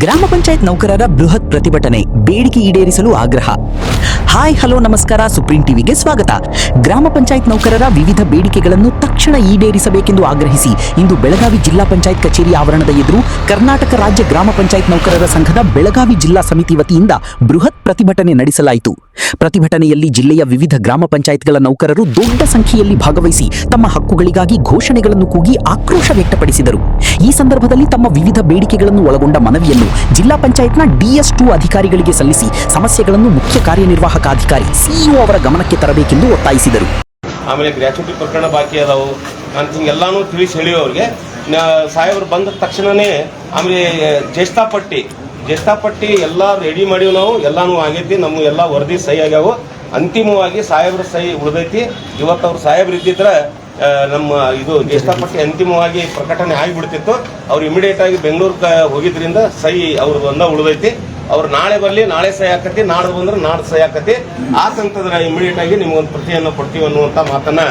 ಗ್ರಾಮ ಪಂಚಾಯತ್ ನೌಕರರ ಬೃಹತ್ ಪ್ರತಿಭಟನೆ, ಬೇಡಿಕೆ ಈಡೇರಿಸಲು ಆಗ್ರಹ. ಹಾಯ್ ಹಲೋ ನಮಸ್ಕಾರ, ಸುಪ್ರೀಂ ಟಿವಿಗೆ ಸ್ವಾಗತ. ಗ್ರಾಮ ಪಂಚಾಯತ್ ನೌಕರರ ವಿವಿಧ ಬೇಡಿಕೆಗಳನ್ನು ತಕ್ಷಣ ಈಡೇರಿಸಬೇಕೆಂದು ಆಗ್ರಹಿಸಿ ಇಂದು ಬೆಳಗಾವಿ ಜಿಲ್ಲಾ ಪಂಚಾಯತ್ ಕಚೇರಿ ಆವರಣದ ಎದುರು ಕರ್ನಾಟಕ ರಾಜ್ಯ ಗ್ರಾಮ ಪಂಚಾಯತ್ ನೌಕರರ ಸಂಘದ ಬೆಳಗಾವಿ ಜಿಲ್ಲಾ ಸಮಿತಿ ವತಿಯಿಂದ ಬೃಹತ್ ಪ್ರತಿಭಟನೆ ನಡೆಸಲಾಯಿತು. ಪ್ರತಿಭಟನೆಯಲ್ಲಿ ಜಿಲ್ಲೆಯ ವಿವಿಧ ಗ್ರಾಮ ಪಂಚಾಯತ್ಗಳ ನೌಕರರು ದೊಡ್ಡ ಸಂಖ್ಯೆಯಲ್ಲಿ ಭಾಗವಹಿಸಿ ತಮ್ಮ ಹಕ್ಕುಗಳಿಗಾಗಿ ಘೋಷಣೆಗಳನ್ನು ಕೂಗಿ ಆಕ್ರೋಶ ವ್ಯಕ್ತಪಡಿಸಿದರು. ಈ ಸಂದರ್ಭದಲ್ಲಿ ತಮ್ಮ ವಿವಿಧ ಬೇಡಿಕೆಗಳನ್ನು ಒಳಗೊಂಡ ಮನವಿಯನ್ನು ಜಿಲ್ಲಾ ಪಂಚಾಯತ್ನ DS2 ಅಧಿಕಾರಿಗಳಿಗೆ ಸಲ್ಲಿಸಿ ಸಮಸ್ಯೆಗಳನ್ನು ಮುಖ್ಯ ಕಾರ್ಯನಿರ್ವಾಹಕಾಧಿಕಾರಿ CEO ಅವರ ಗಮನಕ್ಕೆ ತರಬೇಕೆಂದು ಒತ್ತಾಯಿಸಿದರು. ಆಮೇಲೆ ಗ್ರ್ಯಾಚುಟಿ ಪ್ರಕರಣ ಬಾಕಿ ಅದಾವು ಅಂತ ಹಿಂಗೆಲ್ಲಾನು ತಿಳಿಸಿ ಹೇಳಿ ಅವ್ರಿಗೆ ಸಾಹೇಬರು ಬಂದ ತಕ್ಷಣನೇ ಆಮೇಲೆ ಜ್ಯೇಷ್ಠಪಟ್ಟಿ ಎಲ್ಲ ರೆಡಿ ಮಾಡಿವಿ ನಾವು, ಎಲ್ಲಾನು ಆಗೈತಿ, ನಮ್ಮ ಎಲ್ಲ ವರದಿ ಸಹಿ ಆಗ್ಯಾವು. ಅಂತಿಮವಾಗಿ ಸಾಹೇಬ್ರ ಸಹಿ ಉಳಿದೈತಿ. ಇವತ್ತು ಅವ್ರು ಸಾಹೇಬ್ರು ಇದ್ದಿದ್ರೆ ನಮ್ಮ ಇದು ಜ್ಯೇಷ್ಠಪಟ್ಟಿ ಅಂತಿಮವಾಗಿ ಪ್ರಕಟಣೆ ಆಗಿಬಿಡ್ತಿತ್ತು. ಅವ್ರು ಇಮಿಡಿಯೇಟ್ ಆಗಿ ಬೆಂಗಳೂರಿಗೆ ಹೋಗಿದ್ರಿಂದ ಸಹಿ ಅವ್ರದ್ದು ಒಂದ ಉಳಿದೈತಿ. ಅವ್ರು ನಾಳೆ ಬರಲಿ, ನಾಳೆ ಸಹಿ ಆಕತಿ, ನಾಡ್ದು ಬಂದ್ರೆ ನಾಡ್ದು ಸಹಿ ಆಕತಿ. ಆ ಸಂತಂದ್ರೆ ಇಮಿಡಿಯೇಟ್ ಆಗಿ ನಿಮ್ಗೊಂದು ಪ್ರತಿಯನ್ನು ಕೊಡ್ತೀವಿ ಅನ್ನುವಂಥ ಮಾತನ್ನ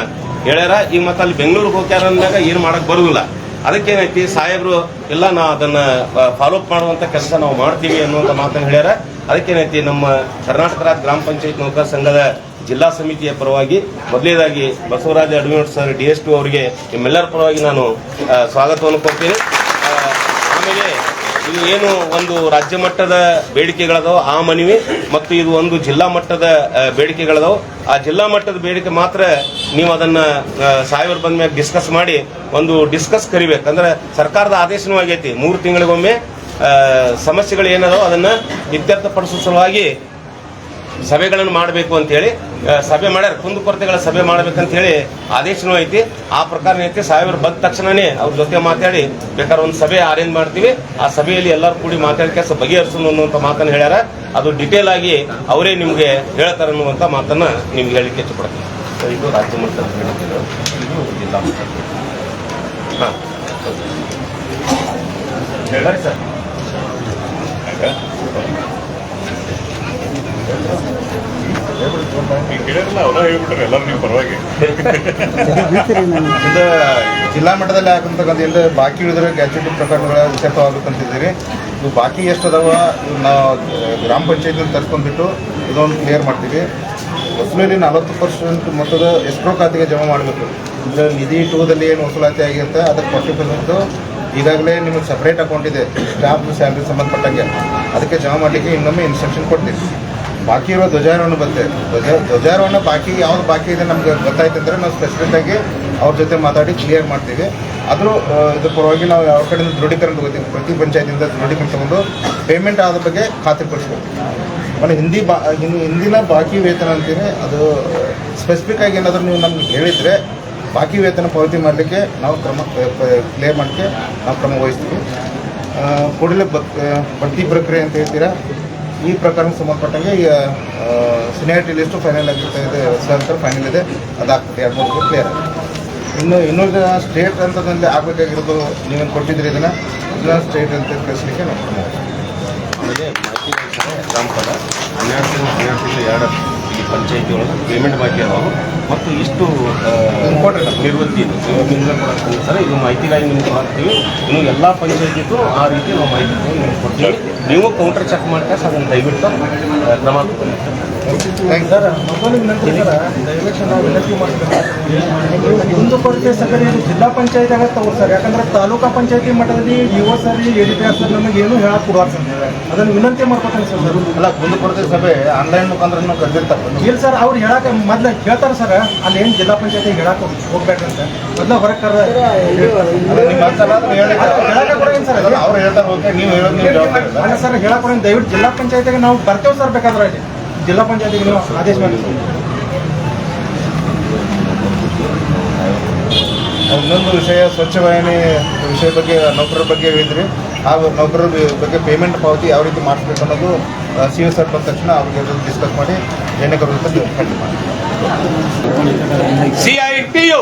ಹೇಳ್ಯಾರ. ಈಗ ಮತ್ತೆ ಅಲ್ಲಿ ಬೆಂಗಳೂರಿಗೆ ಹೋಗ್ಯಾರ ಅಂದಾಗ ಏನು ಮಾಡಕ್ ಬರುದಿಲ್ಲ. ಅದಕ್ಕೇನೈತಿ, ಸಾಹೇಬ್ರು ಎಲ್ಲ ನಾ ಅದನ್ನ ಫಾಲೋ ಅಪ್ ಮಾಡುವಂತ ಕೆಲಸ ನಾವು ಮಾಡ್ತೀವಿ ಅನ್ನುವಂಥ ಮಾತನ್ನು ಹೇಳ್ಯಾರ. ಅದಕ್ಕೇನೈತಿ, ನಮ್ಮ ಕರ್ನಾಟಕ ರಾಜ್ಯ ಗ್ರಾಮ ಪಂಚಾಯತ್ ನೌಕರ ಸಂಘದ ಜಿಲ್ಲಾ ಸಮಿತಿಯ ಪರವಾಗಿ ಮೊದಲನೇದಾಗಿ ಬಸವರಾಜ ಅಡ್ಮಿಟ್ ಸರ್ DS2 ಅವರಿಗೆ ನಿಮ್ಮೆಲ್ಲರ ಪರವಾಗಿ ನಾನು ಸ್ವಾಗತವನ್ನು ಕೊಡ್ತೀನಿ. ಆಮೇಲೆ ಇದು ಏನು ಒಂದು ರಾಜ್ಯ ಮಟ್ಟದ ಬೇಡಿಕೆಗಳದಾವ ಆ ಮನವಿ, ಮತ್ತು ಇದು ಒಂದು ಜಿಲ್ಲಾ ಮಟ್ಟದ ಬೇಡಿಕೆಗಳದಾವ. ಆ ಜಿಲ್ಲಾ ಮಟ್ಟದ ಬೇಡಿಕೆ ಮಾತ್ರ ನೀವು ಅದನ್ನ ಸಾಹೇಬರು ಬಂದ ಮೇಲೆ ಡಿಸ್ಕಸ್ ಮಾಡಿ ಒಂದು ಡಿಸ್ಕಸ್ ಕರಿಬೇಕಂದ್ರೆ ಸರ್ಕಾರದ ಆದೇಶನೂ ಆಗೈತಿ. 3 ತಿಂಗಳಿಗೊಮ್ಮೆ ಸಮಸ್ಯೆಗಳು ಏನದಾವ ಅದನ್ನ ಇತ್ಯರ್ಥಪಡಿಸುವ ಸಲುವಾಗಿ ಸಭೆಗಳನ್ನು ಮಾಡಬೇಕು ಅಂತ ಹೇಳಿ ಸಭೆ ಮಾಡ್ಯಾರ. ಕುಂದುಕೊರತೆಗಳ ಸಭೆ ಮಾಡ್ಬೇಕಂತ ಹೇಳಿ ಆದೇಶನೂ ಐತಿ. ಆ ಪ್ರಕಾರ ಐತಿ. ಸಾಹೇಬರು ಬಂದ ತಕ್ಷಣನೇ ಅವ್ರ ಜೊತೆ ಮಾತಾಡಿ ಬೇಕಾದ್ರೆ ಒಂದು ಸಭೆ ಅರೇಂಜ್ ಮಾಡ್ತೀವಿ. ಆ ಸಭೆಯಲ್ಲಿ ಎಲ್ಲರೂ ಕೂಡಿ ಮಾತಾಡಿ ಕೆಲಸ ಬಗೆಹರಿಸೋಣ ಅನ್ನುವಂಥ ಮಾತನ್ನು ಹೇಳ್ಯಾರ. ಅದು ಡಿಟೇಲ್ ಆಗಿ ಅವರೇ ನಿಮಗೆ ಹೇಳ್ತಾರೆ ಅನ್ನುವಂಥ ಮಾತನ್ನ ನಿಮ್ಗೆ ಹೇಳಲಿಕ್ಕೆ ಇಷ್ಟಪಡ್ತೀನಿ. ಇದು ರಾಜ್ಯ ಮಟ್ಟದ ಬೇಡಿಕೆಗಳು, ಇದು ಜಿಲ್ಲಾ ಮಟ್ಟದ. ಹಾಂ ಹೇಳಿ ಸರ್. ಇದು ಜಿಲ್ಲಾ ಮಟ್ಟದಲ್ಲಿ ಹಾಕಂತಕ್ಕಂಥ ಎಲ್ಲ ಬಾಕಿ ಉಳಿದ್ರೆ ಗ್ಯಾಚುಟಿ ಪ್ರಕರಣಗಳ ಇತ್ಯರ್ಥವಾಗುತ್ತಂತಿದ್ದೀರಿ. ಇದು ಬಾಕಿ ಎಷ್ಟು ಅದಾವ ನಾವು ಗ್ರಾಮ ಪಂಚಾಯತ್ನಲ್ಲಿ ತರ್ಸ್ಕೊಂಡ್ಬಿಟ್ಟು ಇದೊಂದು ಕ್ಲಿಯರ್ ಮಾಡ್ತೀವಿ. ವಸೂಲಿ 40% ಮೊತ್ತದ ಎಸ್ಕ್ರೋ ಖಾತೆಗೆ ಜಮಾ ಮಾಡಬೇಕು. ಅಂದರೆ ನಿಧಿ 2ದಲ್ಲಿ ಏನು ವಸೂಲಾತಿ ಆಗಿರುತ್ತೆ ಅದಕ್ಕೆ 40% ಈಗಾಗಲೇ ನಿಮಗೆ ಸಪ್ರೇಟ್ ಅಕೌಂಟ್ ಇದೆ ಸ್ಟಾಫ್ ಸ್ಯಾಲ್ರಿ ಸಂಬಂಧಪಟ್ಟಂಗೆ, ಅದಕ್ಕೆ ಜಮಾ ಮಾಡಲಿಕ್ಕೆ ಇನ್ನೊಮ್ಮೆ ಇನ್ಸ್ಟ್ರಕ್ಷನ್ ಕೊಡ್ತೀವಿ. ಬಾಕಿ ಇರೋ ಧ್ವಜಾರೋಹಣ ಬರುತ್ತೆ. ಧ್ವಜಾರೋಹಣ ಬಾಕಿ ಯಾವ್ದು ಬಾಕಿ ಇದೆ ನಮ್ಗೆ ಗೊತ್ತಾಯ್ತು ಅಂದರೆ ನಾವು ಸ್ಪೆಸಿಫಿಕ್ಕಾಗಿ ಅವ್ರ ಜೊತೆ ಮಾತಾಡಿ ಕ್ಲಿಯರ್ ಮಾಡ್ತೀವಿ. ಆದರೂ ಇದ್ರ ಪರವಾಗಿ ನಾವು ಯಾವ ಕಡೆಯಿಂದ ದೃಢೀಕರಣ ತಗೋತೀವಿ, ಪ್ರತಿ ಪಂಚಾಯತಿಂದ ದೃಢೀಕರಣ ತಗೊಂಡು ಪೇಮೆಂಟ್ ಆದ ಬಗ್ಗೆ ಖಾತ್ರಿಪಡಿಸ್ಕೊಡ್ತೀವಿ. ಆಮೇಲೆ ಹಿಂದಿನ ಬಾಕಿ ವೇತನ ಅಂತೀವಿ, ಅದು ಸ್ಪೆಸಿಫಿಕ್ಕಾಗಿ ಏನಾದರೂ ನೀವು ನಮ್ಗೆ ಹೇಳಿದರೆ ಬಾಕಿ ವೇತನ ಪಾವತಿ ಮಾಡಲಿಕ್ಕೆ ನಾವು ಕ್ಲಿಯರ್ ಮಾಡಲಿಕ್ಕೆ ನಾವು ಕ್ರಮ ವಹಿಸ್ತೀವಿ. ಕೂಡಲೇ ಬಡ್ತಿ ಪ್ರಕ್ರಿಯೆ ಅಂತ ಹೇಳ್ತೀರಾ, ಈ ಪ್ರಕರಣಕ್ಕೆ ಸಂಬಂಧಪಟ್ಟಂಗೆ ಈಗ ಸೀನಿಯಾರಿಟಿ ಲಿಸ್ಟು ಫೈನಲ್ ಆಗಿರ್ತದೆ, ಸರ್ ಫೈನಲ್ ಇದೆ, ಅದಾಗ್ತದೆ 2-3 ಕ್ಲಿಯರ್ ಆಗುತ್ತೆ. ಇನ್ನೊಂದು ಸ್ಟೇಟ್ ಅಂತದಲ್ಲಿ ಆಗಬೇಕಾಗಿರೋದು ನೀವೇನು ಕೊಟ್ಟಿದ್ದೀರಿ, ಇದನ್ನು ಸ್ಟೇಟ್ ಅಂತ ಕಳಿಸ್ಲಿಕ್ಕೆ ನಾವು ಆಮೇಲೆ ಎಕ್ಸಾಂಪಲ್ 12 ಈ ಪಂಚಾಯತಿ ಒಳಗೆ ಪೇಮೆಂಟ್ ಬಾಕಿ ಅದಾವು ಮತ್ತು ಇಷ್ಟು ನಿರ್ವೃತ್ತಿ ಸರ್, ಇದು ಮಾಹಿತಿಗಾಗಿ ನಿಮ್ಗೆ ಮಾಡ್ತೀವಿ. ಇನ್ನು ಎಲ್ಲ ಪಂಚಾಯತಿಗೂ ಆ ರೀತಿ ನಾವು ಮಾಹಿತಿ ನಿಮ್ಗೆ ಕೊಡ್ತೀವಿ. ನೀವು ಕೌಂಟರ್ ಚೆಕ್ ಮಾಡ್ಕೊಂಡು ಅದನ್ನು ದಯವಿಟ್ಟು ಕ್ರಮ ಸರ್. ಮತ್ತೊಂದು ವಿನಂತಿ ಸರ್, ದಯವಿಟ್ಟು ನಾವು ವಿನಂತಿ ಮಾಡ್ತೀವಿ, ಒಂದು ಕೊರತೆ ಸರ್ ಇದು ಜಿಲ್ಲಾ ಪಂಚಾಯತ್ ಆಗತ್ತೆ ಅವ್ರು ಸರ್. ಯಾಕಂದ್ರೆ ತಾಲೂಕಾ ಪಂಚಾಯತಿ ಮಟ್ಟದಲ್ಲಿ EO ಸರ್ ADPR ಸರ್ ನಮಗೆ ಏನು ಹೇಳಕ್ಕೆ ಕೊಡುವ ಸರ್, ಅದನ್ನು ವಿನಂತಿ ಮಾಡ್ಕೊತೀನಿ ಸರ್. ಅಲ್ಲ, ಒಂದು ಕೊರತೆ ಸಭೆ ಆನ್ಲೈನ್ ಮುಖಾಂತರ ಕರೆದಿರ್ತಾರೆ ಇಲ್ಲ ಸರ್. ಅವ್ರು ಹೇಳಕ್ಕೆ ಮೊದಲು ಹೇಳ್ತಾರೆ ಸರ್, ಅಲ್ಲಿ ಏನು ಜಿಲ್ಲಾ ಪಂಚಾಯತಿ ಹೇಳಕ್ಕೆ ಹೋಗ್ಬೇಕ್ರಿ ಅಂತ ಮೊದಲು ಹೊರಗೆ ಕರೆದ ಹೇಳಕ್ಕೆ ಕೊಡೋಂಗಿಲ್ಲ ಸರ್. ಅವ್ರು ಹೇಳ್ತಾರೆ ಓಕೆ, ನೀವು ಹೇಳೋದು ಅಲ್ಲ ಸರ್, ಹೇಳಕ್ಕೆ ಕೊಡೋಂಗಿಲ್ಲ. ದಯವಿಟ್ಟು ಜಿಲ್ಲಾ ಪಂಚಾಯತಿಗೆ ನಾವು ಬರ್ತೇವೆ ಸರ್, ಬೇಕಾದ್ರೆ ಅಲ್ಲಿ ಜಿಲ್ಲಾ ಪಂಚಾಯತಿಗೆ ನೀವು ಆದೇಶ ಮಾಡಿ. ಇನ್ನೊಂದು ವಿಷಯ, ಸ್ವಚ್ಛ ವಾಹಿನಿ ವಿಷಯ ಬಗ್ಗೆ ನೌಕರರ ಬಗ್ಗೆ ಹೇಳಿದ್ರಿ. ಆ ನೌಕರರ ಬಗ್ಗೆ ಪೇಮೆಂಟ್ ಪಾವತಿ ಯಾವ ರೀತಿ ಮಾಡಿಸ್ಬೇಕು ಅನ್ನೋದು CO ಸರ್ ಬಂದ ತಕ್ಷಣ ಅವ್ರಿಗೆ ಡಿಸ್ಕಸ್ ಮಾಡಿ ಏನಕ್ಕೆ ಖಂಡಿತ ಮಾಡಿ. CITU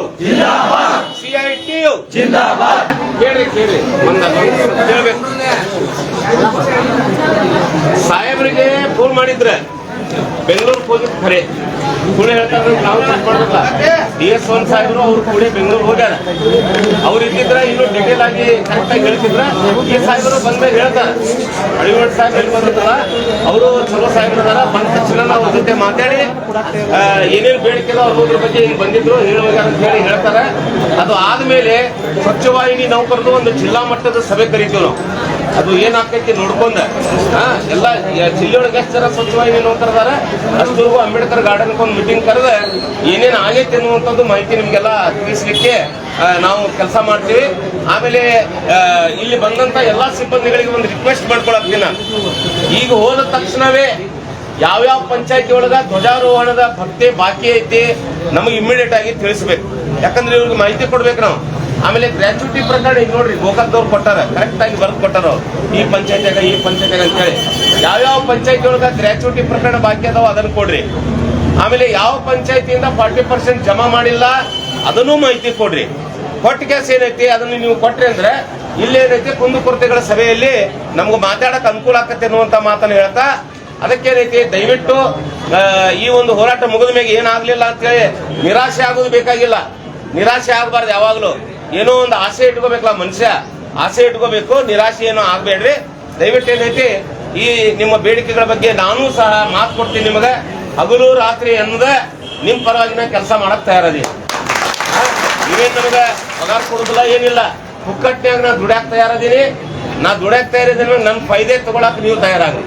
ಕೇಳಿ ಸಾಹೇಬರಿಗೆ ಫೋನ್ ಮಾಡಿದ್ರೆ ಬೆಂಗಳೂರಿಗೆ ಹೋಗಿದ್ದು ಖರೆ. ಸುಳ್ಳು ಹೇಳ್ತಾರೆ ನಾವು ತಿಳ್ಕೊಳ್ಳೋದಿಲ್ಲ. DS1 ಸಾಹೇಬರು ಅವ್ರು ಕೂಡ ಬೆಂಗಳೂರು ಹೋಗ್ಯಾರ. ಅವ್ರು ಇದ್ದಿದ್ರೆ ಇನ್ನೂ ಡಿಟೇಲ್ ಆಗಿ ಕರೆಕ್ಟಾಗಿ ಹೇಳ್ತಿದ್ರ. ಈ ಸಾಹೇಬರು ಬಂದಾಗ ಹೇಳ್ತಾರೆ, ಅಳಿವಡ್ ಸಾಹೇಬ್ ಎಲ್ಲಿ ಬಂದಿರ್ತಾರ, ಅವರು ಚಲೋ ಸಾಹೇಬ್ರದಾರ. ಬಂದ ತಕ್ಷಣ ನಾವು ಅವ್ರ ಜೊತೆ ಮಾತಾಡಿ ಏನೇನು ಬೇಡಿಕೆ ಅವ್ರ ಬಗ್ಗೆ ಇಲ್ಲಿ ಬಂದಿದ್ರು ಹೇಳುವಾಗ ಅಂತ ಹೇಳಿ ಹೇಳ್ತಾರೆ. ಅದು ಆದ್ಮೇಲೆ ಸ್ವಚ್ಛವಾಹಿನಿ ನೌಕರದು ಒಂದು ಜಿಲ್ಲಾ ಮಟ್ಟದ ಸಭೆ ಕರಿತೀವಿ ನಾವು. ಅದು ಏನಾಗ್ತೈತಿ ನೋಡ್ಕೊಂಡ ಎಲ್ಲ ಜಿಲ್ಲೆಯೊಳಗೆ ಎಷ್ಟು ಜನ ಸ್ವಚ್ಛವಾಹಿನಿ ನೌಕರದಾರ ಅಷ್ಟವರೆಗೂ ಅಂಬೇಡ್ಕರ್ ಗಾರ್ಡನ್ ಒಂದು ಮೀಟಿಂಗ್ ಕರೆದ ಏನೇನು ಆಗೈತೆ ಅನ್ನುವಂಥದ್ದು ಮಾಹಿತಿ ನಿಮ್ಗೆಲ್ಲ ತಿಳಿಸ್ಲಿಕ್ಕೆ ನಾವು ಕೆಲಸ ಮಾಡ್ತೀವಿ. ಆಮೇಲೆ ಇಲ್ಲಿ ಬಂದಂತ ಎಲ್ಲಾ ಸಿಬ್ಬಂದಿಗಳಿಗೆ ಒಂದು ರಿಕ್ವೆಸ್ಟ್ ಮಾಡ್ಕೊಳಕ್ತೀನಿ. ಈಗ ಹೋದ ತಕ್ಷಣವೇ ಯಾವ್ಯಾವ ಪಂಚಾಯತಿ ಒಳಗ ಧ್ವಜಾರೋಹಣದ ಭಕ್ತಿ ಬಾಕಿ ಐತಿ ನಮಗೆ ಇಮಿಡಿಯೇಟ್ ಆಗಿ ತಿಳಿಸ್ಬೇಕು. ಯಾಕಂದ್ರೆ ಇವ್ರಿಗೆ ಮಾಹಿತಿ ಕೊಡ್ಬೇಕು ನಾವು. ಆಮೇಲೆ ಗ್ರಾಚ್ಯುಟಿ ಪ್ರಕರಣ ಈಗ ನೋಡ್ರಿ, ಗೋಕಾಕ್ದವ್ರು ಕೊಟ್ಟಾರ, ಕರೆಕ್ಟ್ ಆಗಿ ಬರ್ದು ಕೊಟ್ಟಾರ ಈ ಪಂಚಾಯತಿಯಾಗ ಅಂತ ಹೇಳಿ. ಯಾವ್ಯಾವ ಪಂಚಾಯತಿ ಒಳಗ ಗ್ರಾಚ್ಯುಟಿ ಪ್ರಕರಣ ಬಾಕಿ ಅದಾವ ಅದನ್ನ ಕೊಡ್ರಿ. ಆಮೇಲೆ ಯಾವ ಪಂಚಾಯತಿಯಿಂದ 40% ಜಮಾ ಮಾಡಿಲ್ಲ ಅದನ್ನೂ ಮಾಹಿತಿ ಕೊಡ್ರಿ. ಕೊಟ್ಟ ಕೆಲಸ ಏನೈತಿ ಅದನ್ನು ನೀವು ಕೊಟ್ರಿ ಅಂದ್ರೆ ಇಲ್ಲೇನೈತಿ ಕುಂದುಕೊರತೆಗಳ ಸಭೆಯಲ್ಲಿ ನಮ್ಗೆ ಮಾತಾಡಕ್ ಅನುಕೂಲ ಆಕತ್ತೆ ಅನ್ನುವಂತ ಮಾತನ್ನ ಹೇಳ್ತಾ, ಅದಕ್ಕೇನೈತಿ ದಯವಿಟ್ಟು ಈ ಒಂದು ಹೋರಾಟ ಮುಗಿದ ಮೇಲೆ ಏನಾಗ್ಲಿಲ್ಲ ಅಂತ ಹೇಳಿ ನಿರಾಶೆ ಆಗೋದು ಬೇಕಾಗಿಲ್ಲ. ನಿರಾಶೆ ಆಗಬಾರ್ದು. ಯಾವಾಗ್ಲೂ ಏನೋ ಒಂದು ಆಸೆ ಇಟ್ಕೋಬೇಕಲ್ಲ ಮನುಷ್ಯ, ಆಸೆ ಇಟ್ಕೋಬೇಕು. ನಿರಾಶೆ ಏನೋ ಆಗ್ಬೇಡ್ರಿ. ದಯವಿಟ್ಟು ಏನೈತಿ ಈ ನಿಮ್ಮ ಬೇಡಿಕೆಗಳ ಬಗ್ಗೆ ನಾನು ಸಹ ಮಾತು ಕೊಡ್ತೀನಿ ನಿಮಗೆ. ಹಗಲು ರಾತ್ರಿ ಅನ್ನದ ನಿಮ್ ಪರವಾಗಿನ ಕೆಲಸ ಮಾಡಕ್ ತಯಾರದಿ. ನೀವೇನ್ ನಮಗೆ ಪಗಾರ ಕೊಡುದಿಲ್ಲ, ಏನಿಲ್ಲ. ಪುಕ್ಕಟ್ನ್ಯಾಗ ನಾ ದುಡ್ಯಾಕ್ ತಯಾರದೀನಿ. ನಾ ದುಡ್ಯಾಕ್ ತಯಾರಿದ್ದೀನಿ. ನನ್ನ ಫೈದೆ ತಗೊಳಕ್ ನೀವು ತಯಾರಾಗ್ರಿ.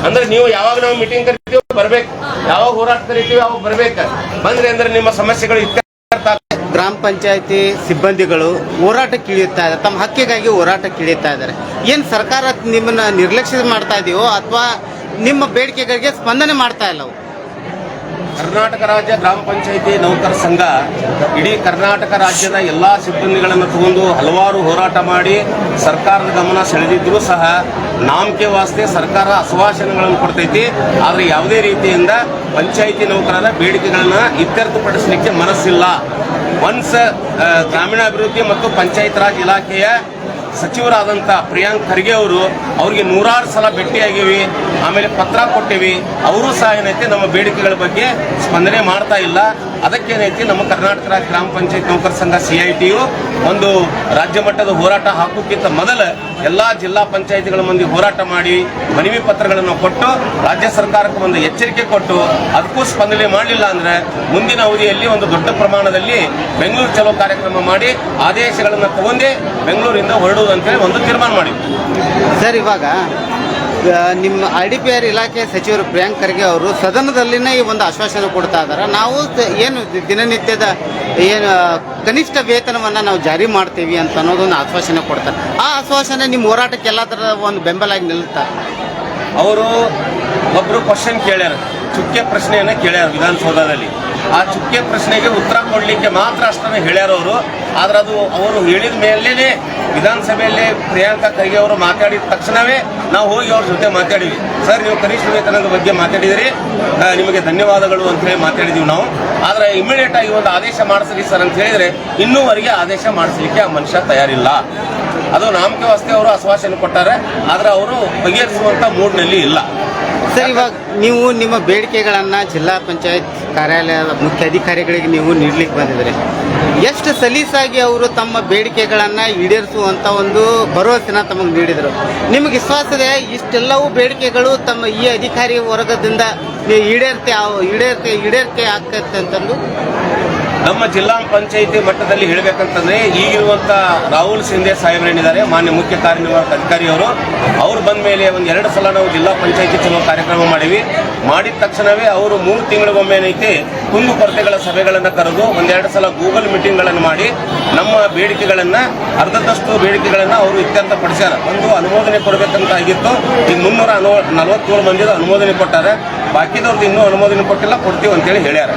ಅಂದ್ರೆ ನೀವು ಯಾವಾಗ ನಾವು ಮೀಟಿಂಗ್ ಕರಿತೀವಿ ಬರ್ಬೇಕು, ಯಾವಾಗ ಹೋರಾಟ ಕರಿತೀವಿ ಅವಾಗ ಬರ್ಬೇಕು. ಬಂದ್ರಿ ಅಂದ್ರೆ ನಿಮ್ಮ ಸಮಸ್ಯೆಗಳು ಇತ್ಯರ್ಥ. ಗ್ರಾಮ ಪಂಚಾಯತಿ ಸಿಬ್ಬಂದಿಗಳು ಹೋರಾಟಕ್ಕೆ ಇಳಿಯುತ್ತಾ ಇದ್ದಾರೆ, ತಮ್ಮ ಹಕ್ಕಿಗಾಗಿ ಹೋರಾಟಕ್ಕೆ ಇಳಿಯುತ್ತಾ ಇದ್ದಾರೆ. ಏನು ಸರ್ಕಾರ ನಿಮ್ಮನ್ನ ನಿರ್ಲಕ್ಷ್ಯ ಮಾಡ್ತಾ ಇದೆಯೋ ಅಥವಾ ನಿಮ್ಮ ಬೇಡಿಕೆಗಳಿಗೆ ಸ್ಪಂದನೆ ಮಾಡ್ತಾ ಇಲ್ಲವು? ಕರ್ನಾಟಕ ರಾಜ್ಯ ಗ್ರಾಮ ಪಂಚಾಯತಿ ನೌಕರ ಸಂಘ ಇಡೀ ಕರ್ನಾಟಕ ರಾಜ್ಯದ ಎಲ್ಲಾ ಸಿಬ್ಬಂದಿಗಳನ್ನು ತಗೊಂಡು ಹಲವಾರು ಹೋರಾಟ ಮಾಡಿ ಸರ್ಕಾರದ ಗಮನ ಸೆಳೆದಿದ್ರೂ ಸಹ ನಾಮಕೆ ವಾಸ್ತೆ ಸರ್ಕಾರ ಆಶ್ವಾಸನೆಗಳನ್ನು ಕೊಡ್ತೈತಿ. ಆದ್ರೆ ಯಾವುದೇ ರೀತಿಯಿಂದ ಪಂಚಾಯಿತಿ ನೌಕರರ ಬೇಡಿಕೆಗಳನ್ನ ಇತ್ಯರ್ಥಪಡಿಸಲಿಕ್ಕೆ ಮನಸ್ಸಿಲ್ಲ. ಒನ್ಸ್ ಗ್ರಾಮೀಣಾಭಿವೃದ್ಧಿ ಮತ್ತು ಪಂಚಾಯತ್ ರಾಜ್ ಇಲಾಖೆಯ ಸಚಿವರಾದಂಥ ಪ್ರಿಯಾಂಕ್ ಖರ್ಗೆ ಅವರು ಅವ್ರಿಗೆ 100 ಸಲ ಭೇಟಿಯಾಗಿವಿ, ಆಮೇಲೆ ಪತ್ರ ಕೊಟ್ಟಿವಿ. ಅವರು ಸಹ ಏನೈತಿ ನಮ್ಮ ಬೇಡಿಕೆಗಳ ಬಗ್ಗೆ ಸ್ಪಂದನೆ ಮಾಡ್ತಾ ಇಲ್ಲ. ಅದಕ್ಕೇನೈತಿ ನಮ್ಮ ಕರ್ನಾಟಕ ರಾಜ್ಯ ಗ್ರಾಮ ಪಂಚಾಯತ್ ನೌಕರ ಸಂಘ CITಯು ಒಂದು ರಾಜ್ಯ ಮಟ್ಟದ ಹೋರಾಟ ಹಾಕೋಕ್ಕಿಂತ ಮೊದಲು ಎಲ್ಲಾ ಜಿಲ್ಲಾ ಪಂಚಾಯತಿಗಳ ಮಂದಿ ಹೋರಾಟ ಮಾಡಿ ಮನವಿ ಪತ್ರಗಳನ್ನು ಕೊಟ್ಟು ರಾಜ್ಯ ಸರ್ಕಾರಕ್ಕೆ ಒಂದು ಎಚ್ಚರಿಕೆ ಕೊಟ್ಟು ಅದಕ್ಕೂ ಸ್ಪಂದನೆ ಮಾಡಲಿಲ್ಲ ಅಂದ್ರೆ ಮುಂದಿನ ಅವಧಿಯಲ್ಲಿ ಒಂದು ದೊಡ್ಡ ಪ್ರಮಾಣದಲ್ಲಿ ಬೆಂಗಳೂರು ಚಲೋ ಕಾರ್ಯಕ್ರಮ ಮಾಡಿ ಆದೇಶಗಳನ್ನು ತಗೊಂಡೇ ಬೆಂಗಳೂರಿಂದ ಹೊರಡುವುದು ಅಂತೇಳಿ ಒಂದು ತೀರ್ಮಾನ ಮಾಡಿ. ಸರ್, ಇವಾಗ ನಿಮ್ಮ IDPR ಇಲಾಖೆ ಸಚಿವರು ಪ್ರಿಯಾಂಕ್ ಖರ್ಗೆ ಅವರು ಸದನದಲ್ಲಿನೇ ಈ ಒಂದು ಆಶ್ವಾಸನೆ ಕೊಡ್ತಾ ಇದ್ದಾರೆ. ನಾವು ಏನು ದಿನನಿತ್ಯದ ಏನು ಕನಿಷ್ಠ ವೇತನವನ್ನು ನಾವು ಜಾರಿ ಮಾಡ್ತೀವಿ ಅಂತ ಅನ್ನೋದೊಂದು ಆಶ್ವಾಸನೆ ಕೊಡ್ತಾರೆ. ಆ ಆಶ್ವಾಸನೆ ನಿಮ್ಮ ಹೋರಾಟಕ್ಕೆ ಎಲ್ಲ ಥರದ ಒಂದು ಬೆಂಬಲಾಗಿ ನಿಲ್ಲುತ್ತಾರೆ. ಅವರು ಒಬ್ಬರು ಕ್ವಶನ್ ಕೇಳ್ಯಾರ, ಚುಕ್ಕೆ ಪ್ರಶ್ನೆಯನ್ನ ಕೇಳ್ಯಾರ ವಿಧಾನಸೌಧದಲ್ಲಿ. ಆ ಚುಕ್ಕೆ ಪ್ರಶ್ನೆಗೆ ಉತ್ತರ ಕೊಡ್ಲಿಕ್ಕೆ ಮಾತ್ರ ಅಷ್ಟನ್ನು ಹೇಳ್ಯಾರ ಅವರು. ಆದ್ರೆ ಅದು ಅವರು ಹೇಳಿದ ಮೇಲೇನೆ ವಿಧಾನಸಭೆಯಲ್ಲಿ ಪ್ರಿಯಾಂಕಾ ಖರ್ಗೆ ಅವರು ಮಾತಾಡಿದ ತಕ್ಷಣವೇ ನಾವು ಹೋಗಿ ಅವ್ರ ಜೊತೆ ಮಾತಾಡಿವಿ. ಸರ್, ನೀವು ಕನಿಷ್ಠ ವೇತನದ ಬಗ್ಗೆ ಮಾತಾಡಿದಿರಿ, ನಿಮಗೆ ಧನ್ಯವಾದಗಳು ಅಂತ ಹೇಳಿ ಮಾತಾಡಿದೀವಿ ನಾವು. ಆದ್ರೆ ಇಮಿಡಿಯೇಟ್ ಆಗಿ ಒಂದು ಆದೇಶ ಮಾಡಿಸಲಿ ಸರ್ ಅಂತ ಹೇಳಿದ್ರೆ ಇನ್ನೂವರೆಗೆ ಆದೇಶ ಮಾಡಿಸಲಿಕ್ಕೆ ಆ ಮನುಷ್ಯ ತಯಾರಿಲ್ಲ. ಅದು ನಾಮಕೆ ವಾಸ್ತೆ ಅವರು ಆಶ್ವಾಸನೆ ಕೊಟ್ಟಾರೆ, ಆದ್ರೆ ಅವರು ಬಗೆಹರಿಸುವಂತ ಮೂಡ್ನಲ್ಲಿ ಇಲ್ಲ. ಸರ್, ಇವಾಗ ನೀವು ನಿಮ್ಮ ಬೇಡಿಕೆಗಳನ್ನು ಜಿಲ್ಲಾ ಪಂಚಾಯತ್ ಕಾರ್ಯಾಲಯದ ಮುಖ್ಯ ಅಧಿಕಾರಿಗಳಿಗೆ ನೀವು ನೀಡಲಿಕ್ಕೆ ಬಂದಿದ್ದೀರಿ. ಎಷ್ಟು ಸಲೀಸಾಗಿ ಅವರು ತಮ್ಮ ಬೇಡಿಕೆಗಳನ್ನು ಈಡೇರಿಸುವಂಥ ಒಂದು ಭರವಸೆನ ತಮಗೆ ನೀಡಿದರು. ನಿಮಗೆ ವಿಶ್ವಾಸದೆ ಇಷ್ಟೆಲ್ಲವೂ ಬೇಡಿಕೆಗಳು ತಮ್ಮ ಈ ಅಧಿಕಾರಿ ವರ್ಗದಿಂದ ಈಡೇರಿಕೆ ಆಗ್ತೈತೆ ಅಂತಂದು? ನಮ್ಮ ಜಿಲ್ಲಾ ಪಂಚಾಯಿತಿ ಮಟ್ಟದಲ್ಲಿ ಹೇಳಬೇಕಂತಂದ್ರೆ ಈಗಿರುವಂತ ರಾಹುಲ್ ಸಿಂಧೆ ಸಾಹೇಬ್ರೇನಿದ್ದಾರೆ, ಮಾನ್ಯ ಮುಖ್ಯ ಕಾರ್ಯನಿರ್ವಾಹಕ ಅಧಿಕಾರಿಯವರು, ಅವ್ರು ಬಂದ ಮೇಲೆ ಒಂದು 2 ಸಲ ನಾವು ಜಿಲ್ಲಾ ಪಂಚಾಯಿತಿ ಚಲೋ ಕಾರ್ಯಕ್ರಮ ಮಾಡಿವಿ. ಮಾಡಿದ ತಕ್ಷಣವೇ ಅವರು 3 ತಿಂಗಳಿಗೊಮ್ಮೆ ಏನೈತಿ ಕುಂದುಕೊರತೆಗಳ ಸಭೆಗಳನ್ನು ಕರೆದು 1-2 ಸಲ ಗೂಗಲ್ ಮೀಟಿಂಗ್ಗಳನ್ನು ಮಾಡಿ ನಮ್ಮ ಬೇಡಿಕೆಗಳನ್ನ ಅರ್ಧದಷ್ಟು ಬೇಡಿಕೆಗಳನ್ನ ಅವರು ಇತ್ಯರ್ಥ ಪಡಿಸ್ಯಾರ. ಒಂದು ಅನುಮೋದನೆ ಕೊಡಬೇಕಂತ ಆಗಿತ್ತು. ಈಗ 347 ಮಂದಿದ ಅನುಮೋದನೆ ಕೊಟ್ಟಾರೆ. ಬಾಕಿದವ್ರದ್ದು ಇನ್ನೂ ಅನುಮೋದನೆ ಕೊಟ್ಟಿಲ್ಲ, ಕೊಡ್ತೀವಿ ಅಂತೇಳಿ ಹೇಳ್ಯಾರ.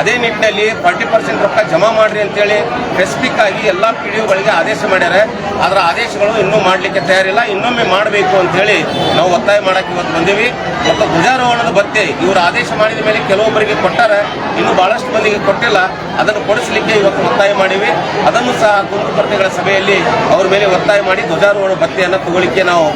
ಅದೇ ನಿಟ್ಟಿನಲ್ಲಿ 40% ರೊಕ್ಕ ಜಮಾ ಮಾಡ್ರಿ ಅಂತೇಳಿ ಸ್ಪೆಸಿಫಿಕ್ ಆಗಿ ಎಲ್ಲಾ PDOಗಳಿಗೆ ಆದೇಶ ಮಾಡ್ಯಾರ. ಅದರ ಆದೇಶಗಳು ಇನ್ನೂ ಮಾಡಲಿಕ್ಕೆ ತಯಾರಿಲ್ಲ. ಇನ್ನೊಮ್ಮೆ ಮಾಡಬೇಕು ಅಂತ ಹೇಳಿ ನಾವು ಒತ್ತಾಯ ಮಾಡಕ್ಕೆ ಇವತ್ತು ಬಂದೀವಿ. ಮತ್ತು ಧ್ವಜಾರೋಹಣದ ಭತ್ಯೆ ಇವರು ಆದೇಶ ಮಾಡಿದ ಮೇಲೆ ಕೆಲವೊಬ್ಬರಿಗೆ ಕೊಟ್ಟಾರೆ, ಇನ್ನು ಬಹಳಷ್ಟು ಮಂದಿಗೆ ಕೊಟ್ಟಿಲ್ಲ. ಅದನ್ನು ಕೊಡಿಸಲಿಕ್ಕೆ ಇವತ್ತು ಒತ್ತಾಯ ಮಾಡಿವಿ. ಅದನ್ನು ಸಹ ಕುಂದುಕೊರತೆಗಳ ಸಭೆಯಲ್ಲಿ ಅವ್ರ ಮೇಲೆ ಒತ್ತಾಯ ಮಾಡಿ ಧ್ವಜಾರೋಹಣ ಭತ್ಯೆಯನ್ನು ತಗೊಳ್ಳಿಕ್ಕೆ ನಾವು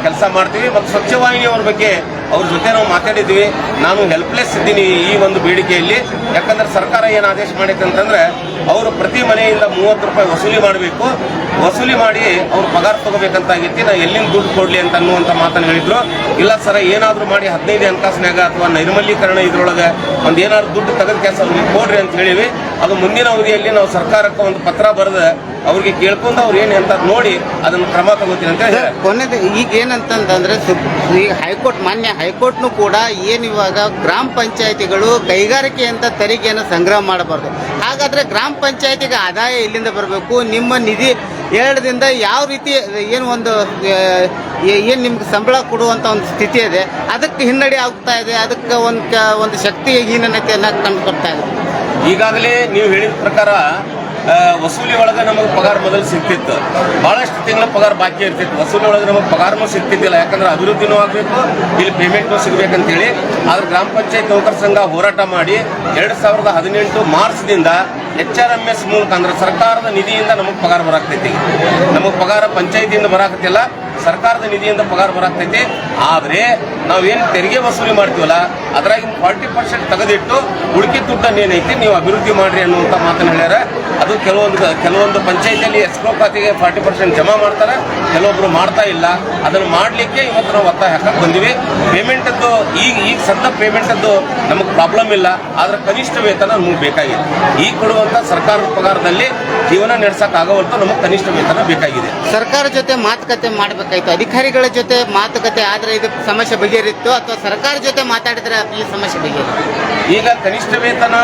ಕೆಲಸ ಮಾಡ್ತೀವಿ. ಮತ್ತು ಸ್ವಚ್ಛವಾಹಿನಿಯವ್ರ ಬಗ್ಗೆ ಅವ್ರ ಜೊತೆ ನಾವು ಮಾತಾಡಿದ್ವಿ. ನಾನು ಹೆಲ್ಪ್ಲೆಸ್ ಇದ್ದೀನಿ ಈ ಒಂದು ಬೇಡಿಕೆಯಲ್ಲಿ. ಯಾಕಂದ್ರೆ ಸರ್ಕಾರ ಏನು ಆದೇಶ ಮಾಡೈತೆ ಅಂತಂದ್ರೆ ಅವರು ಪ್ರತಿ ಮನೆಯಿಂದ 30 ರೂಪಾಯಿ ವಸೂಲಿ ಮಾಡಬೇಕು, ವಸೂಲಿ ಮಾಡಿ ಅವ್ರು ಪಗಾರ ತಗೋಬೇಕಂತ ಆಗೈತಿ. ನಾ ಎಲ್ಲಿಂದ ದುಡ್ಡು ಕೊಡ್ಲಿ ಅಂತ ಅನ್ನುವಂಥ ಮಾತನ್ನು ಹೇಳಿದ್ರು. ಇಲ್ಲ ಸರ, ಏನಾದರೂ ಮಾಡಿ 15 ಹಣಕಾಸಿನಾಗ ಅಥವಾ ನೈರ್ಮಲ್ಯೀಕರಣ ಇದ್ರೊಳಗೆ ಒಂದು ಏನಾದ್ರು ದುಡ್ಡು ತೆಗೆದ ಕೆಲಸ ಅವ್ರಿಗೆ ಕೊಡ್ರಿ ಅಂತ ಹೇಳಿವಿ. ಅದು ಮುಂದಿನ ಅವಧಿಯಲ್ಲಿ ನಾವು ಸರ್ಕಾರಕ್ಕೆ ಒಂದು ಪತ್ರ ಬರೆದು ಅವ್ರಿಗೆ ಕೇಳ್ಕೊಂಡು ಅವ್ರು ಏನು ಅಂತ ನೋಡಿ ಅದನ್ನು ಕ್ರಮ ತಗೋತೀನಿ ಅಂತ ಹೇಳಿ. ಕೊನೆದು ಈಗ ಏನಂತಂದ್ರೆ ಈಗ ಮಾನ್ಯ ಹೈಕೋರ್ಟ್ನು ಕೂಡ ಏನು ಇವಾಗ ಗ್ರಾಮ ಪಂಚಾಯತಿಗಳು ಕೈಗಾರಿಕೆ ಅಂತ ತೆರಿಗೆಯನ್ನು ಸಂಗ್ರಹ ಮಾಡಬಾರ್ದು. ಹಾಗಾದ್ರೆ ಗ್ರಾಮ ಪಂಚಾಯತಿಗೆ ಆದಾಯ ಇಲ್ಲಿಂದ ಬರಬೇಕು. ನಿಮ್ಮ ನಿಧಿ ಎರಡದಿಂದ ಯಾವ ರೀತಿ ಏನು ಒಂದು ಏನು ನಿಮ್ಗೆ ಸಂಬಳ ಕೊಡುವಂಥ ಒಂದು ಸ್ಥಿತಿ ಇದೆ, ಅದಕ್ಕೆ ಹಿನ್ನಡೆ ಆಗ್ತಾ ಇದೆ. ಅದಕ್ಕೆ ಒಂದು ಶಕ್ತಿ ಹೀನತೆಯನ್ನು ಕಂಡು ಬರ್ತಾ ಇದೆ. ಈಗಾಗಲೇ ನೀವು ಹೇಳಿದ ಪ್ರಕಾರ ವಸೂಲಿ ಒಳಗೆ ನಮಗೆ ಪಗಾರ ಮೊದಲು ಸಿಗ್ತಿತ್ತು. ಭಾಳಷ್ಟು ತಿಂಗಳ ಪಗಾರ ಬಾಕಿ ಇರ್ತಿತ್ತು. ವಸೂಲಿ ಒಳಗೆ ನಮಗೆ ಪಗಾರನೂ ಸಿಗ್ತಿದ್ದಿಲ್ಲ. ಯಾಕಂದ್ರೆ ಅಭಿವೃದ್ಧಿನೂ ಆಗಬೇಕು, ಇಲ್ಲಿ ಪೇಮೆಂಟ್ನೂ ಸಿಗಬೇಕಂತೇಳಿ. ಆದ್ರೆ ಗ್ರಾಮ ಪಂಚಾಯತ್ ನೌಕರ ಸಂಘ ಹೋರಾಟ ಮಾಡಿ 2018 ಮಾರ್ಚ್ದಿಂದ HRMS ಮೂಲಕ ಅಂದ್ರೆ ಸರ್ಕಾರದ ನಿಧಿಯಿಂದ ನಮಗೆ ಪಗಾರ ಬರಾಕ್ತೈತಿ. ನಮಗೆ ಪಗಾರ ಪಂಚಾಯತಿಯಿಂದ ಬರಾಕತ್ತಿಲ್ಲ, ಸರ್ಕಾರದ ನಿಧಿಯಿಂದ ಪಗಾರ ಬರಾಕ್ತೈತಿ. ಆದರೆ ನಾವೇನು ತೆರಿಗೆ ವಸೂಲಿ ಮಾಡ್ತೀವಲ್ಲ ಅದ್ರಾಗ 40% ತೆಗೆದಿಟ್ಟು ಉಳಿಕೆ ದುಡ್ಡನ್ನು ಏನೈತಿ ನೀವು ಅಭಿವೃದ್ಧಿ ಮಾಡ್ರಿ ಅನ್ನುವಂಥ ಮಾತನ್ನು ಹೇಳ್ಯಾರ. ಅದು ಕೆಲವೊಂದು ಪಂಚಾಯತಿಯಲ್ಲಿ ಎಸ್ಕ್ರೋ ಖಾತೆಗೆ 40% ಜಮಾ ಮಾಡ್ತಾರೆ, ಕೆಲವೊಬ್ರು ಮಾಡ್ತಾ ಇಲ್ಲ. ಅದನ್ನು ಮಾಡಲಿಕ್ಕೆ ಇವತ್ತು ನಾವು ಒತ್ತಾಯ ಹಾಕಕ್ಕೆ ಬಂದಿವಿ. ಪೇಮೆಂಟದ್ದು ಈಗ ಸದ್ದ ಪೇಮೆಂಟದ್ದು ನಮಗೆ ಪ್ರಾಬ್ಲಮ್ ಇಲ್ಲ, ಆದರೆ ಕನಿಷ್ಠ ವೇತನ ನಮಗೆ ಬೇಕಾಗಿದೆ. ಈಗ ಕೊಡುವಂಥ ಸರ್ಕಾರದ ಪಗಾರದಲ್ಲಿ ಜೀವನ ನಡೆಸೋಕ್ಕಾಗೋವರೆಗೂ ನಮಗೆ ಕನಿಷ್ಠ ವೇತನ ಬೇಕಾಗಿದೆ. ಸರ್ಕಾರ ಜೊತೆ ಮಾತುಕತೆ ಮಾಡಬೇಕಾಯ್ತು, ಅಧಿಕಾರಿಗಳ ಜೊತೆ ಮಾತುಕತೆ ಆದರೆ ಇದು ಸಮಸ್ಯೆ ಬಗೆಹರಿತ್ತು, ಅಥವಾ ಸರ್ಕಾರ ಜೊತೆ ಮಾತಾಡಿದ್ರೆ ಈ ಸಮಸ್ಯೆ ಬಗೆಹರಿತ್ತು. ಈಗ ಕನಿಷ್ಠ ವೇತನ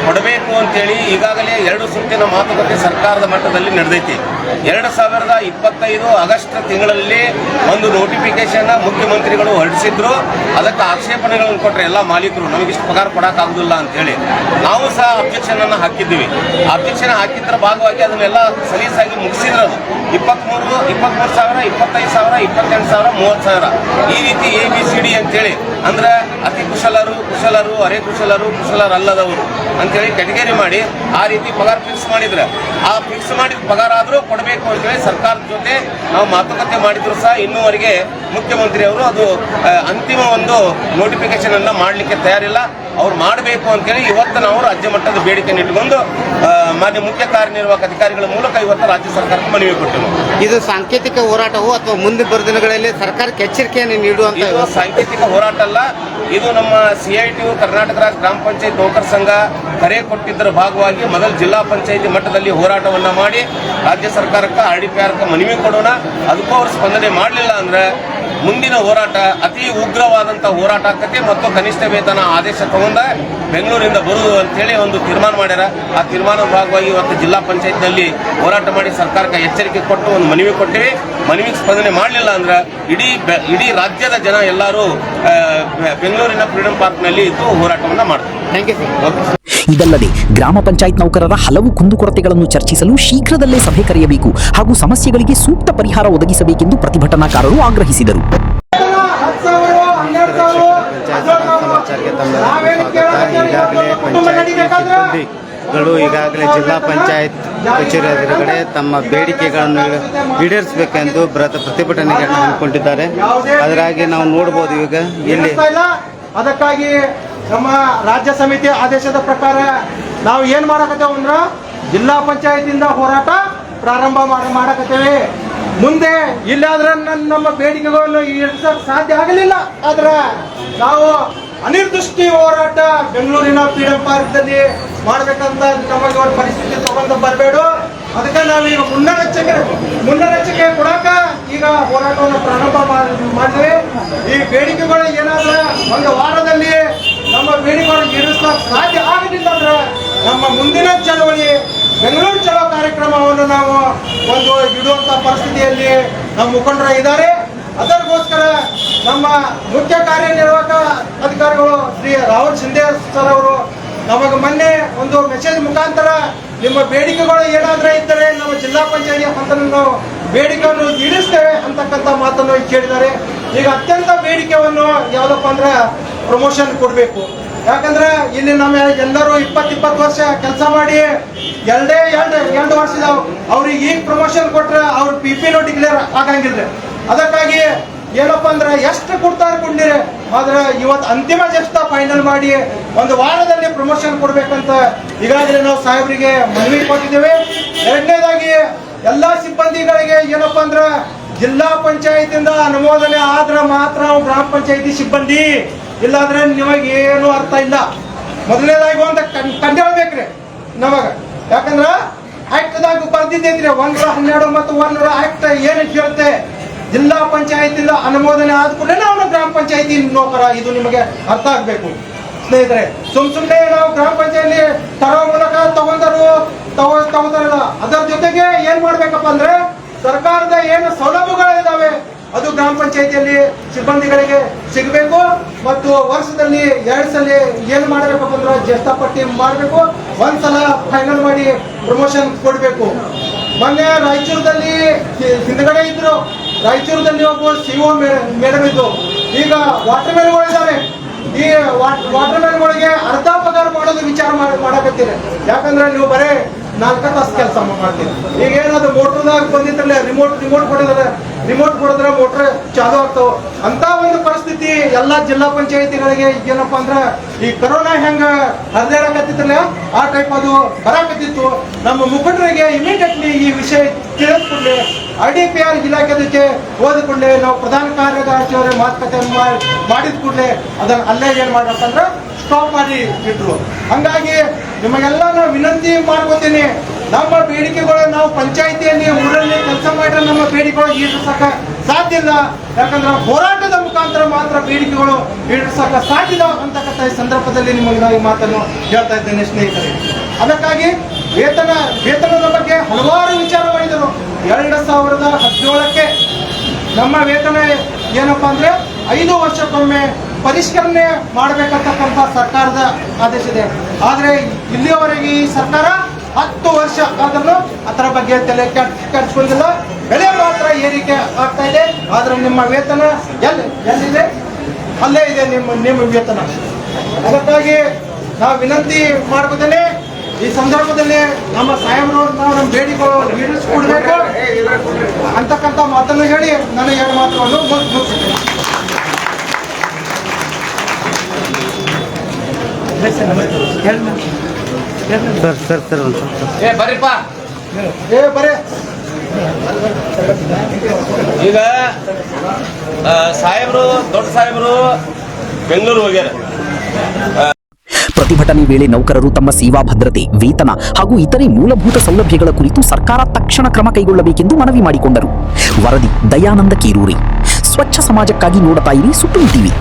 ಕೊಡಬೇಕು ಅಂತೇಳಿ ಈಗಾಗಲೇ 2 ಸುತ್ತಿನ ಮಾತುಕತೆ ಸರ್ಕಾರದ ಮಟ್ಟದಲ್ಲಿ ನಡೆದೈತಿ. 2025 ಆಗಸ್ಟ್ ತಿಂಗಳಲ್ಲಿ ಒಂದು ನೋಟಿಫಿಕೇಶನ್ ಮುಖ್ಯಮಂತ್ರಿಗಳು ಹೊರಡಿಸಿದ್ರು. ಅದಕ್ಕೆ ಆಕ್ಷೇಪಣೆಗಳನ್ನು ಕೊಟ್ಟರೆ ಎಲ್ಲ ಮಾಲೀಕರು ನಮಗಿಷ್ಟು ಪಗಾರ ಕೊಡೋಕ್ಕಾಗೋದಿಲ್ಲ ಅಂತೇಳಿ. ನಾವು ಸಹ ಅಬ್ಜೆಕ್ಷನ್ ಅನ್ನು ಹಾಕಿದ್ದೀವಿ. ಅಬ್ಜೆಕ್ಷನ್ ಹಾಕಿದ್ರ ಭಾಗವಾಗಿ ಅದನ್ನೆಲ್ಲ ಸಲೀಸಾಗಿ ಮುಗಿಸಿದ್ರು. ಅದು 23,000, 25,000, 28,000, 30,000 ಈ ರೀತಿ ABCD ಅಂತೇಳಿ, ಅಂದ್ರೆ ಅತಿ ಕುಶಲರು, ಅರೆ ಕುಶಲರು, ಕುಶಲರಲ್ಲದವರು ಅಂತೇಳಿ ಕ್ಯಾಟಗರಿ ಮಾಡಿ ಆ ರೀತಿ ಪಗಾರ ಫಿಕ್ಸ್ ಮಾಡಿದ್ರೆ, ಆ ಫಿಕ್ಸ್ ಮಾಡಿದ ಪಗಾರ ಆದರೂ ಕೊಡಬೇಕು ಅಂತೇಳಿ ಸರ್ಕಾರದ ಜೊತೆ ನಾವು ಮಾತುಕತೆ ಮಾಡಿದ್ರು ಸಹ ಇನ್ನೂವರೆಗೆ ಮುಖ್ಯಮಂತ್ರಿಯವರು ಅದು ಅಂತಿಮ ಒಂದು ನೋಟಿಫಿಕೇಶನ್ ಅನ್ನ ಮಾಡಲಿಕ್ಕೆ ತಯಾರಿಲ್ಲ. ಅವ್ರು ಮಾಡಬೇಕು ಅಂತೇಳಿ ಇವತ್ತು ನಾವು ರಾಜ್ಯ ಮಟ್ಟದ ಬೇಡಿಕೆಯನ್ನು ಇಟ್ಟುಕೊಂಡು ಮಾನ್ಯ ಮುಖ್ಯ ಕಾರ್ಯನಿರ್ವಾಹಕ ಅಧಿಕಾರಿಗಳ ಮೂಲಕ ಇವತ್ತು ರಾಜ್ಯ ಸರ್ಕಾರಕ್ಕೆ ಮನವಿ ಕೊಟ್ಟೆವು. ಇದು ಸಾಂಕೇತಿಕ ಹೋರಾಟವೋ ಅಥವಾ ಮುಂದೆ ಬರುವ ದಿನಗಳಲ್ಲಿ ಸರ್ಕಾರಕ್ಕೆ ಎಚ್ಚರಿಕೆಯನ್ನು ನೀಡುವಂತ ಸಾಂಕೇತಿಕ ಹೋರಾಟ ಅಲ್ಲ, ಇದು ನಮ್ಮ CITU ಕರ್ನಾಟಕ ರಾಜ್ಯ ಗ್ರಾಮ ಪಂಚಾಯತ್ ನೌಕರ ಸಂಘ ಕರೆ ಕೊಟ್ಟಿದ್ದರ ಭಾಗವಾಗಿ ಮೊದಲು ಜಿಲ್ಲಾ ಪಂಚಾಯತಿ ಮಟ್ಟದಲ್ಲಿ ಹೋರಾಟವನ್ನ ಮಾಡಿ ರಾಜ್ಯ ಸರ್ಕಾರಕ್ಕೆ RDPRಕ್ಕೆ ಮನವಿ ಕೊಡೋಣ. ಅದಕ್ಕೂ ಅವರು ಸ್ಪಂದನೆ ಮಾಡಲಿಲ್ಲ ಅಂದ್ರೆ ಮುಂದಿನ ಹೋರಾಟ ಅತಿ ಉಗ್ರವಾದಂಥ ಹೋರಾಟ ಆಗ್ತದೆ. ಮತ್ತು ಕನಿಷ್ಠ ವೇತನ ಆದೇಶ ತಗೊಂಡ ಬೆಂಗಳೂರಿಂದ ಬರುವುದು ಅಂತೇಳಿ ಒಂದು ತೀರ್ಮಾನ ಮಾಡ್ಯಾರ. ಆ ತೀರ್ಮಾನದ ಭಾಗವಾಗಿ ಇವತ್ತು ಜಿಲ್ಲಾ ಪಂಚಾಯತ್ನಲ್ಲಿ ಹೋರಾಟ ಮಾಡಿ ಸರ್ಕಾರಕ್ಕೆ ಎಚ್ಚರಿಕೆ ಕೊಟ್ಟು ಒಂದು ಮನವಿ ಕೊಟ್ಟಿವಿ. ಮನವಿಗೆ ಸ್ಪಂದನೆ ಮಾಡಲಿಲ್ಲ ಅಂದ್ರೆ ಇಡೀ ರಾಜ್ಯದ ಜನ ಎಲ್ಲರೂ ಬೆಂಗಳೂರಿನ ಫ್ರೀಡಂ ಪಾರ್ಕ್ನಲ್ಲಿ ಇದ್ದು ಹೋರಾಟವನ್ನು ಮಾಡ್ತಾರೆ. Thank you sir. ಇದಲ್ಲದೆ ಗ್ರಾಮ ಪಂಚಾಯತ್ ನೌಕರರ ಹಲವು ಕುಂದುಕೊರತೆಗಳನ್ನು ಚರ್ಚಿಸಲು ಶೀಘ್ರದಲ್ಲೇ ಸಭೆ ಕರೆಯಬೇಕು ಹಾಗೂ ಸಮಸ್ಯೆಗಳಿಗೆ ಸೂಕ್ತ ಪರಿಹಾರ ಒದಗಿಸಬೇಕೆಂದು ಪ್ರತಿಭಟನಾಕಾರರು ಆಗ್ರಹಿಸಿದರು. ಈಗಾಗಲೇ ಜಿಲ್ಲಾ ಪಂಚಾಯತ್ ಕಚೇರಿ ಎದುರುಗಡೆ ತಮ್ಮ ಬೇಡಿಕೆಗಳನ್ನು ಈಡೇರಿಸಬೇಕೆಂದು ಪ್ರತಿಭಟನೆಗೆ ಹಮ್ಮಿಕೊಂಡಿದ್ದಾರೆ. ಅದರಾಗಿ ನಾವು ನೋಡಬಹುದು ಈಗ ಇಲ್ಲಿ ಅದಕ್ಕಾಗಿ ನಮ್ಮ ರಾಜ್ಯ ಸಮಿತಿ ಆದೇಶದ ಪ್ರಕಾರ ನಾವು ಏನು ಮಾಡಕತ್ತೇವೆ ಅಂದ್ರೆ ಜಿಲ್ಲಾ ಪಂಚಾಯತಿಂದ ಹೋರಾಟ ಪ್ರಾರಂಭ ಮಾಡಕತ್ತೇವೆ. ಮುಂದೆ ಇಲ್ಲಾದ್ರೆ ನಮ್ಮ ಬೇಡಿಕೆಗಳನ್ನು ಈಡೇರಿಸಕ್ಕೆ ಸಾಧ್ಯ ಆಗಲಿಲ್ಲ ಆದ್ರೆ ನಾವು ಅನಿರ್ದಿಷ್ಟ ಹೋರಾಟ ಬೆಂಗಳೂರಿನ ಫ್ರೀಡಂ ಪಾರ್ಕ್ದಲ್ಲಿ ಮಾಡ್ಬೇಕಂತ ನಮಗೆ ಒಂದು ಪರಿಸ್ಥಿತಿ ತಗೊಂಡು ಬರಬೇಡ. ಅದಕ್ಕೆ ನಾವೀಗ ಮುನ್ನೆಚ್ಚರಿಕೆ ಕೊಡಾಕ ಈಗ ಹೋರಾಟವನ್ನು ಪ್ರಾರಂಭ ಮಾಡಿದ್ವಿ. ಈ ಬೇಡಿಕೆಗಳು ಏನಾದ್ರೆ ಒಂದು ವಾರದಲ್ಲಿ ನಮ್ಮ ಬೇಡಿಕೆಗಳನ್ನು ಈಡೇರಿಸಲಿಕ್ಕೆ ಸಾಧ್ಯ ಆಗಲಿಲ್ಲ ಅಂದ್ರೆ ನಮ್ಮ ಮುಂದಿನ ಚಳವಳಿ ಬೆಂಗಳೂರು ಚಲೋ ಕಾರ್ಯಕ್ರಮವನ್ನು ನಾವು ಒಂದು ಇಡುವಂತ ಪರಿಸ್ಥಿತಿಯಲ್ಲಿ ನಮ್ಮ ಮುಖಂಡರು ಇದ್ದಾರೆ. ಅದಕ್ಕೋಸ್ಕರ ನಮ್ಮ ಮುಖ್ಯ ಕಾರ್ಯನಿರ್ವಾಹಕ ಅಧಿಕಾರಿಗಳು ಶ್ರೀ ರಾಹುಲ್ ಶಿಂದೆ ಸರ್ ಅವರು ನಮಗೆ ಮೊನ್ನೆ ಒಂದು ಮೆಸೇಜ್ ಮುಖಾಂತರ ನಿಮ್ಮ ಬೇಡಿಕೆಗಳು ಏನಾದ್ರೆ ಇದ್ದರೆ ನಮ್ಮ ಜಿಲ್ಲಾ ಪಂಚಾಯತಿ ಹಂತದಲ್ಲಿ ನಾವು ಬೇಡಿಕೆಯನ್ನು ಈಡೇರಿಸ್ತೇವೆ ಅಂತಕ್ಕಂಥ ಮಾತನ್ನು ಕೇಳಿದ್ದಾರೆ. ಈಗ ಅತ್ಯಂತ ಬೇಡಿಕೆಯನ್ನು ಯಾವುದಪ್ಪ ಅಂದ್ರೆ ಪ್ರಮೋಷನ್ ಕೊಡಬೇಕು. ಯಾಕಂದ್ರೆ ಇಲ್ಲಿ ನಮ್ಮ ಎಲ್ಲರೂ 20 ವರ್ಷ ಕೆಲಸ ಮಾಡಿ ಎರಡು ವರ್ಷದ ಅವ್ರಿಗೆ ಈಗ ಪ್ರಮೋಷನ್ ಕೊಟ್ರೆ ಅವ್ರ PP ಡಿಕ್ಲೇರ್ ಆಗಂಗಿಲ್ಲ. ಅದಕ್ಕಾಗಿ ಏನಪ್ಪ ಅಂದ್ರೆ ಎಷ್ಟು ಕೊಡ್ತಾರೆ ಕೊಡ್ಲಿರಿ, ಆದ್ರೆ ಇವತ್ತು ಅಂತಿಮ ಜಸ್ಟ್ ಫೈನಲ್ ಮಾಡಿ ಒಂದು ವಾರದಲ್ಲಿ ಪ್ರಮೋಷನ್ ಕೊಡ್ಬೇಕಂತ ಈಗಾಗಲೇ ನಾವು ಸಾಹೇಬರಿಗೆ ಮನವಿ ಕೊಟ್ಟಿದ್ದೇವೆ. ಎರಡನೇದಾಗಿ ಎಲ್ಲಾ ಸಿಬ್ಬಂದಿಗಳಿಗೆ ಏನಪ್ಪ ಅಂದ್ರೆ ಜಿಲ್ಲಾ ಪಂಚಾಯತಿಂದ ಅನುಮೋದನೆ ಆದ್ರೆ ಮಾತ್ರ ನಾವು ಗ್ರಾಮ ಪಂಚಾಯತಿ ಸಿಬ್ಬಂದಿ, ಇಲ್ಲಾಂದ್ರೆ ನಿಮಗೆ ಏನು ಅರ್ಥ ಇಲ್ಲ. ಮೊದಲನೇದಾಗಿ ಒಂದು ಕಂಡುಹಿಡ್ಬೇಕ್ರಿ ನಮಗ, ಯಾಕಂದ್ರ ಆಕ್ಟ್ದಾಗ ಬರ್ದಿದ್ದೈತ್ರಿ 112 ಮತ್ತು 100 ಆಕ್ಟ್ ಏನ್ ಹೇಳುತ್ತೆ, ಜಿಲ್ಲಾ ಪಂಚಾಯತಿಂದ ಅನುಮೋದನೆ ಆದ ಕೂಡಲೇ ನಾವು ಗ್ರಾಮ ಪಂಚಾಯತಿ ನೌಕರ. ಇದು ನಿಮಗೆ ಅರ್ಥ ಆಗ್ಬೇಕು ಸ್ನೇಹಿತರೆ. ಸುಮ್ನೆ ನಾವು ಗ್ರಾಮ ಪಂಚಾಯತಿ ತರೋ ಮೂಲಕ ತಗೋತಾರಲ್ಲ, ಅದರ ಜೊತೆಗೆ ಏನ್ ಮಾಡ್ಬೇಕಪ್ಪ ಅಂದ್ರೆ ಸರ್ಕಾರದ ಏನು ಸೌಲಭ್ಯಗಳಿದಾವೆ ಅದು ಗ್ರಾಮ ಪಂಚಾಯತಿಯಲ್ಲಿ ಸಿಬ್ಬಂದಿಗಳಿಗೆ ಸಿಗಬೇಕು. ಮತ್ತು ವರ್ಷದಲ್ಲಿ 2 ಸಲ ಏನ್ ಮಾಡಬೇಕಪ್ಪ ಅಂದ್ರೆ ಜ್ಯೇಷ್ಠ ಪಟ್ಟಿ ಮಾಡಬೇಕು, ಒಂದ್ಸಲ ಫೈನಲ್ ಮಾಡಿ ಪ್ರಮೋಷನ್ ಕೊಡಬೇಕು. ಮೊನ್ನೆ ರಾಯಚೂರದಲ್ಲಿ ಹಿಂದ್ಗಡೆ ಇದ್ರು, ರಾಯಚೂರದಲ್ಲಿ ಒಬ್ಬ ಸಿಒ ಮೇಡಮ್ ಇದ್ದು, ಈಗ ವಾಟರ್ ಮ್ಯಾನ್ಗಳು ಇದ್ದಾರೆ. ಈ ವಾಟರ್ ಮ್ಯಾನ್ಗಳಿಗೆ ಅರ್ಧ ಪಗಾರ ಮಾಡೋದು ವಿಚಾರ ಮಾಡಕತ್ತೀರಿ. ಯಾಕಂದ್ರೆ ನೀವು ಬರೇ 4 ತಾಸು ಕೆಲಸ ಮಾಡ್ತೀರಿ. ಈಗ ಏನಾದ್ರು ಮೋಟ್ರದಾಗ ಬಂದಿದ್ರಲ್ಲ, ರಿಮೋಟ್ ಕೊಡಿದ್ರೆ ಮೋಟ್ರ್ ಚಾಲು ಆಗ್ತಾವ. ಅಂತ ಒಂದು ಪರಿಸ್ಥಿತಿ ಎಲ್ಲಾ ಜಿಲ್ಲಾ ಪಂಚಾಯತಿಗಳಿಗೆ ಏನಪ್ಪಾ ಅಂದ್ರ ಈ ಕೊರೋನಾ ಹೆಂಗ ಹರಿದಾಡಕತ್ತಿತ್ತಲ್ಲ ಆ ಟೈಪ್ ಅದು ಬರಾಕತ್ತಿತ್ತು. ನಮ್ಮ ಮುಖಂಡರಿಗೆ ಇಮಿಡಿಯೇಟ್ಲಿ ಈ ವಿಷಯ ತಿಳಿಸ್ಕೊಡ್ಲಿ, IDPR ಇಲಾಖೆ ಜೊತೆ ಹೋದ ಕೂಡಲೇ ನಾವು ಪ್ರಧಾನ ಕಾರ್ಯದರ್ಶಿಯವರ ಮಾತುಕತೆ ಮಾಡಿದ ಕೂಡಲೇ ಅದನ್ನ ಅಲ್ಲೇ ಏನ್ ಮಾಡ್ಬೇಕಂದ್ರೆ ಸ್ಟಾಪ್ ಮಾಡಿ ಇಟ್ರು. ಹಂಗಾಗಿ ನಿಮಗೆಲ್ಲ ನಾವು ವಿನಂತಿ ಮಾಡ್ಕೋತೀನಿ, ನಮ್ಮ ಬೇಡಿಕೆಗಳು ನಾವು ಪಂಚಾಯಿತಿಯಲ್ಲಿ ಊರಲ್ಲಿ ಕೆಲಸ ಮಾಡಿದ್ರೆ ನಮ್ಮ ಬೇಡಿಕೆಗಳು ಈಡೇರಿಸಕ ಸಾಧ್ಯ ಇಲ್ಲ. ಯಾಕಂದ್ರೆ ಹೋರಾಟದ ಮುಖಾಂತರ ಮಾತ್ರ ಬೇಡಿಕೆಗಳು ಈಡೇರಿಸಕ ಸಾಧ್ಯ ಅಂತಕ್ಕಂಥ ಈ ಸಂದರ್ಭದಲ್ಲಿ ನಿಮಗೆ ನಾವು ಈ ಮಾತನ್ನು ಹೇಳ್ತಾ ಇದ್ದೇನೆ ಸ್ನೇಹಿತರೆ. ಅದಕ್ಕಾಗಿ ವೇತನದ ಬಗ್ಗೆ ಹಲವಾರು ವಿಚಾರ ಮಾಡಿದರು. 2017ಕ್ಕೆ ನಮ್ಮ ವೇತನ ಏನಪ್ಪಾ ಅಂದ್ರೆ 5 ವರ್ಷಕ್ಕೊಮ್ಮೆ ಪರಿಷ್ಕರಣೆ ಮಾಡಬೇಕಂತಕ್ಕಂಥ ಸರ್ಕಾರದ ಆದೇಶ ಇದೆ. ಆದ್ರೆ ಇಲ್ಲಿಯವರೆಗೆ ಈ ಸರ್ಕಾರ 10 ವರ್ಷ ಆದ್ರೂ ಅದರ ಬಗ್ಗೆ ತಲೆ ಕೆಡಿಸ್ಕೊಂಡಿಲ್ಲ. ಬೆಲೆ ಮಾತ್ರ ಏರಿಕೆ ಆಗ್ತಾ ಇದೆ, ಆದ್ರೆ ನಿಮ್ಮ ವೇತನ ಎಲ್ಲಿದೆ ಅಲ್ಲೇ ಇದೆ ನಿಮ್ಮ ವೇತನ. ಅದಕ್ಕಾಗಿ ನಾವು ವಿನಂತಿ ಮಾಡ್ಕೋತೇನೆ, ಈ ಸಂದರ್ಭದಲ್ಲಿ ನಮ್ಮ ಸಾಹೇಬರು ನಾವು ನಮ್ಮ ಬೇಡಿಕೆಗಳು ಈಡೇರಿಸಿಕೊಡ್ಬೇಕು ಅಂತಕ್ಕಂಥ ಮಾತನ್ನು ಹೇಳಿ ನಾನು 2 ಮಾತುಗಳನ್ನು ಮುಗಿಸಿದ್ದೇನೆ. ಈಗ ಸಾಹೇಬರು ದೊಡ್ಡ ಸಾಹೇಬರು ಬೆಂಗಳೂರು ಹೋಗ್ಯಾರ. ಪ್ರತಿಭಟನೆ ವೇಳೆ ನೌಕರರು ತಮ್ಮ ಸೇವಾ ಭದ್ರತೆ, ವೇತನ ಹಾಗೂ ಇತರೆ ಮೂಲಭೂತ ಸೌಲಭ್ಯಗಳ ಕುರಿತು ಸರ್ಕಾರ ತಕ್ಷಣ ಕ್ರಮ ಕೈಗೊಳ್ಳಬೇಕೆಂದು ಮನವಿ ಮಾಡಿಕೊಂಡರು. ವರದಿ ದಯಾನಂದ ಕೀರೂರಿ. ಸ್ವಚ್ಛ ಸಮಾಜಕ್ಕಾಗಿ ನೋಡುತ್ತಾ ಇರಿ ಸುಪ್ರೀಂ ಟಿವಿ.